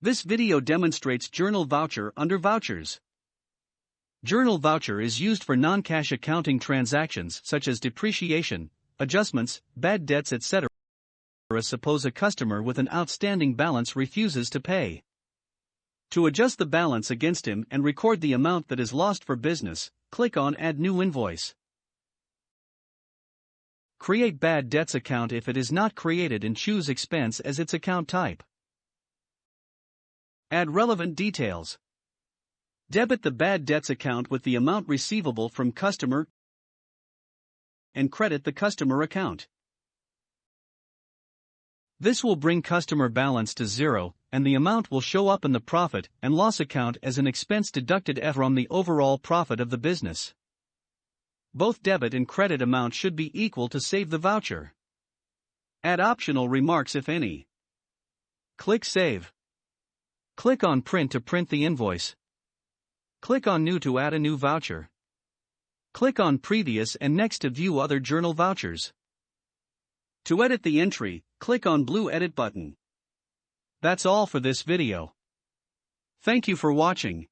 This video demonstrates Journal Voucher under Vouchers. Journal Voucher is used for non-cash accounting transactions such as depreciation, adjustments, bad debts, etc. Suppose a customer with an outstanding balance refuses to pay. To adjust the balance against him and record the amount that is lost for business, click on Add New Invoice. Create Bad Debts account if it is not created and choose Expense as its account type. Add relevant details. Debit the Bad Debts account with the amount receivable from customer and credit the customer account. This will bring customer balance to zero, and the amount will show up in the profit and loss account as an expense deducted from the overall profit of the business. Both debit and credit amount should be equal to save the voucher. Add optional remarks if any. Click Save. Click on Print to print the invoice. Click on New to add a new voucher. Click on Previous and Next to view other journal vouchers. To edit the entry, click on blue Edit button. That's all for this video. Thank you for watching.